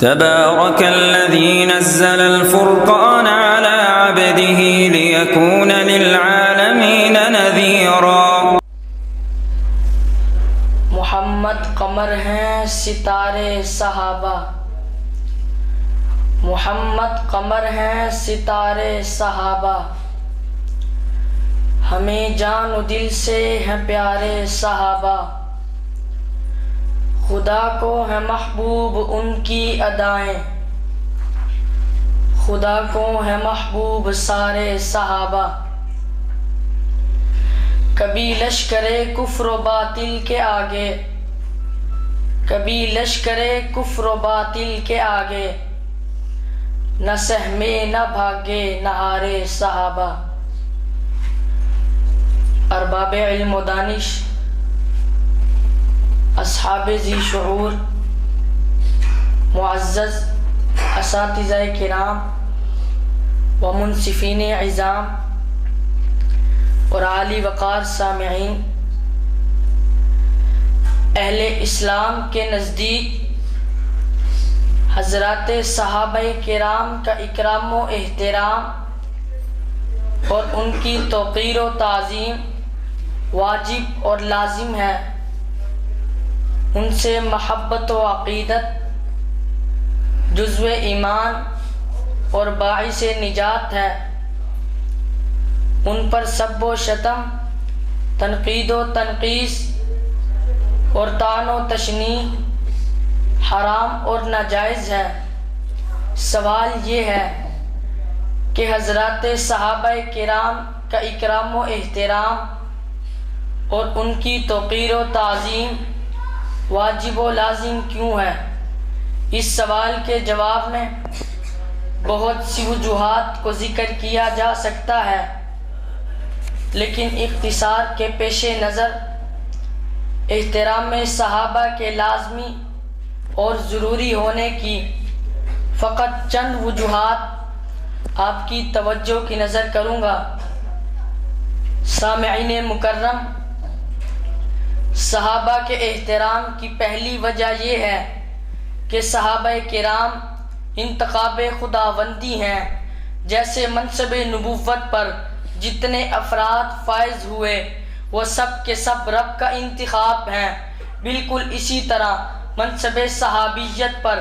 تبارك الذي نزل الفرقان على عبده ليكون للعالمين نذيرا۔ محمد قمر ہیں ستارے صحابہ، محمد قمر ہیں ستارے صحابہ، ہمیں جان و دل سے ہیں پیارے صحابہ، خدا کو ہے محبوب ان کی ادائیں، خدا کو ہے محبوب سارے صحابہ۔ کبھی لشکر کفر و باطل کے آگے، کبھی لشکر کفر و باطل کے آگے، نہ سہمے نہ بھاگے نہ ہارے صحابہ۔ ارباب علم و دانش، اصحاب ذی شعور، معزز اساتذہ کرام و منصفین عظام اور عالی وقار سامعین، اہل اسلام کے نزدیک حضرات صحابہ کرام کا اکرام و احترام اور ان کی توقیر و تعظیم واجب اور لازم ہے، ان سے محبت و عقیدت جزو ایمان اور باعث نجات ہے، ان پر سب و شتم، تنقید و تنقیص اور طعن و تشنیع حرام اور ناجائز ہے۔ سوال یہ ہے کہ حضرات صحابہ کرام کا اکرام و احترام اور ان کی توقیر و تعظیم واجب و لازم کیوں ہے؟ اس سوال کے جواب میں بہت سی وجوہات کو ذکر کیا جا سکتا ہے، لیکن اختصار کے پیش نظر احترام صحابہ کے لازمی اور ضروری ہونے کی فقط چند وجوہات آپ کی توجہ کی نظر کروں گا۔ سامعین مکرم، صحابہ کے احترام کی پہلی وجہ یہ ہے کہ صحابہ کرام انتخاب خداوندی ہیں۔ جیسے منصب نبوت پر جتنے افراد فائز ہوئے وہ سب کے سب رب کا انتخاب ہیں، بالکل اسی طرح منصب صحابیت پر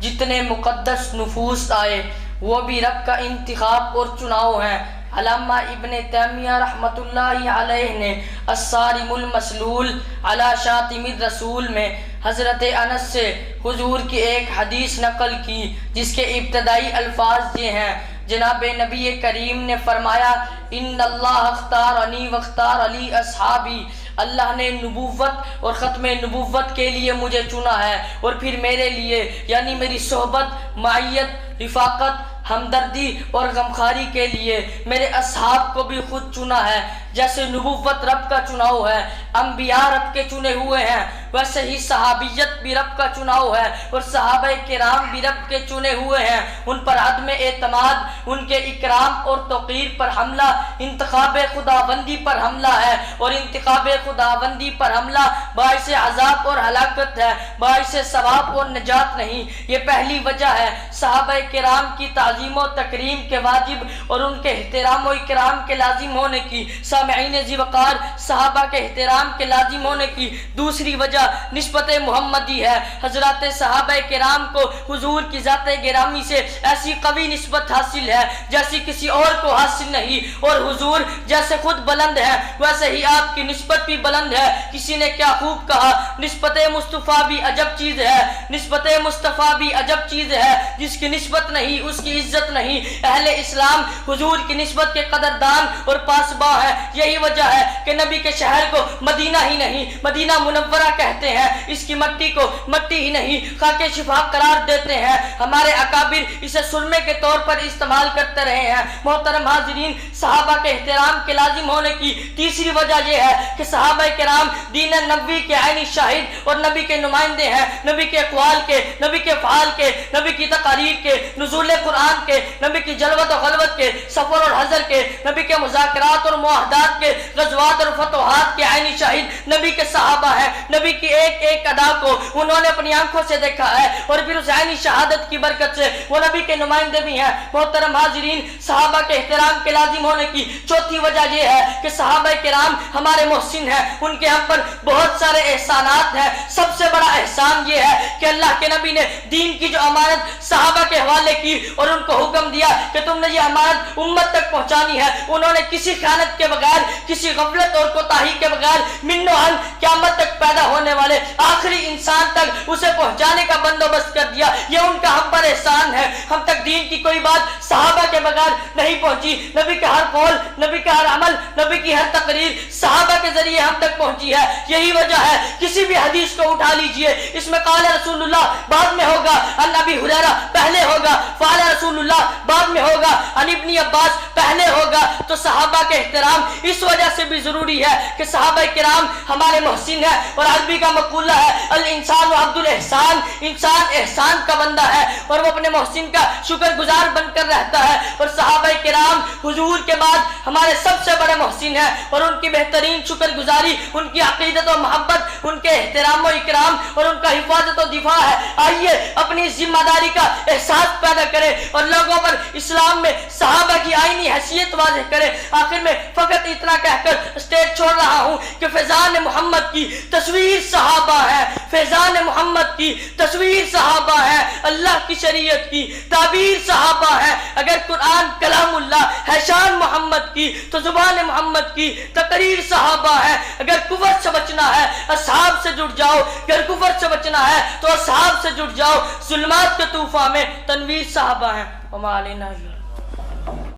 جتنے مقدس نفوس آئے وہ بھی رب کا انتخاب اور چناؤ ہیں۔ علامہ ابن تیمیہ رحمۃ اللہ علیہ نے الصارم المسلول علی شاتم الرسول میں حضرت انس سے حضور کی ایک حدیث نقل کی جس کے ابتدائی الفاظ یہ ہیں، جناب نبی کریم نے فرمایا، ان اللہ اختارنی واختار علی اصحابی، اللہ نے نبوت اور ختم نبوت کے لیے مجھے چنا ہے اور پھر میرے لیے یعنی میری صحبت، معیت، رفاقت، ہمدردی اور غمخواری کے لیے میرے اصحاب کو بھی خود چنا ہے۔ جیسے نبوت رب کا چناؤ ہے، انبیاء رب کے چنے ہوئے ہیں، ویسے ہی صحابیت بھی رب کا چناؤ ہے اور صحابہ کرام بھی رب کے چنے ہوئے ہیں۔ ان پر عدم اعتماد، ان کے اکرام اور توقیر پر حملہ انتخاب خداوندی پر حملہ ہے، اور انتخاب خداوندی پر حملہ باعث عذاب اور ہلاکت ہے، باعث ثواب اور نجات نہیں۔ یہ پہلی وجہ ہے صحابہ کرام کی تعظیم و تکریم کے واجب اور ان کے احترام و اکرام کے لازم ہونے کی۔ سامعین ذی وقار، صحابہ کے احترام کے لازم ہونے کی دوسری وجہ نسبت محمدی ہے۔ حضرات صحابہ کرام کو حضور کی ذات گرامی سے ایسی قوی نسبت حاصل ہے جیسی کسی اور کو حاصل نہیں، اور حضور جیسے خود بلند ہے ویسے ہی آپ کی نسبت بھی بلند ہے۔ کسی نے کیا خوب کہا، نسبت مصطفیٰ بھی عجب چیز ہے، نسبت مصطفیٰ بھی عجب چیز ہے، جس کی نسبت نہیں اس کی عزت نہیں۔ اہل اسلام حضور کی نسبت کے قدردان اور پاسباں ہے۔ یہی وجہ ہے کہ نبی کے شہر کو مدینہ ہی نہیں مدینہ منورہ کہتے ہیں، اس کی مٹی کو مٹی ہی نہیں خاک شفا قرار دیتے ہیں۔ ہمارے اکابر اسے سرمے کے طور پر استعمال کرتے رہے ہیں۔ محترم حاضرین، صحابہ کے احترام کے لازم ہونے کی تیسری وجہ یہ ہے کہ صحابہ کرام دین نبوی کے عینی شاہد اور نبی کے نمائندے ہیں، نبی کے اقوال کے، نبی کے افعال کے، نبی کی تقاریر کے، نزول قرآن کے، نبی کی جلوت و غلوت کے، سفر اور حضر کے، نبی کے مذاکرات اور معاہدات جہاد کے غزوات اور فتوحات کے عینی شاہد نبی کے صحابہ ہیں. نبی کی ایک ایک ادا کو انہوں نے اپنی آنکھوں سے دیکھا ہے اور پھر اس عینی شہادت کی برکت سے وہ نبی کے نمائندے بھی ہیں. محترم حاضرین، صحابہ کے احترام کے لازم ہونے کی چوتھی وجہ یہ ہے کہ صحابہ کرام ہمارے محسن ہیں، ان کے ہم پر بہت سارے احسانات ہیں. سب سے بڑا احسان یہ ہے کہ اللہ کے نبی نے دین کی جو امانت صحابہ کے حوالے کی اور ان کو حکم دیا کہ تم نے یہ امانت امت تک پہنچانی ہے، انہوں نے کسی خیانت کے بغیر، کسی غفلت اور کوتاہی کے بغیر من و عن قیامت تک پیدا ہونے والے آخری انسان تک اسے پہنچانے کا بندوبست کر دیا. یہ ان کا ہم پر احسان ہے. ہم تک دین کی کوئی بات صحابہ کے بغیر نہیں پہنچی. نبی کا ہر قول، نبی کا ہر عمل، نبی کی ہر تقریر صحابہ کے ذریعے ہم تک پہنچی ہے. یہی وجہ ہے کسی بھی حدیث کو اٹھا لیجئے، اس میں قال رسول اللہ بعد میں ہوگا، عن ابی ہریرہ پہلے ہوگا، فعل رسول اللہ بعد میں ہوگا، عن ابن عباس پہلے ہوگا. تو صحابہ کے احترام اس وجہ سے بھی ضروری ہے کہ صحابہ کرام ہمارے محسن ہیں. اور عربی کا مقولہ ہے الانسان عبد الاحسان، انسان احسان کا بندہ ہے اور وہ اپنے محسن کا شکر گزار بن کر رہتا ہے. اور صحابہ کرام حضور کے بعد ہمارے سب سے بڑے محسن ہیں اور ان کی بہترین شکر گزاری ان کی عقیدت و محبت، ان کے احترام و اکرام اور ان کا حفاظت و دفاع ہے. آئیے اپنی ذمہ داری کا احساس پیدا کریں اور لوگوں پر اسلام میں صحابہ کی آئینی حیثیت واضح کریں. آخر میں فقط اتنا کہہ کر اسٹیج چھوڑ رہا ہوں کہ فیضان محمد کی تصویر صحابہ ہے، فیضان محمد کی تصویر صحابہ ہے، اللہ کی شریعت کی تعبیر صحابہ ہے. اگر قرآن کلام اللہ ہے شان محمد کی تو زبان محمد کی تقریر صحابہ ہے. اگر کفر سے بچنا ہے اصحاب سے جڑ جاؤ، اگر کفر سے بچنا ہے تو اصحاب سے جڑ جاؤ. ظلمات کے طوفان میں تنویر صحابہ ہیں. وما علینا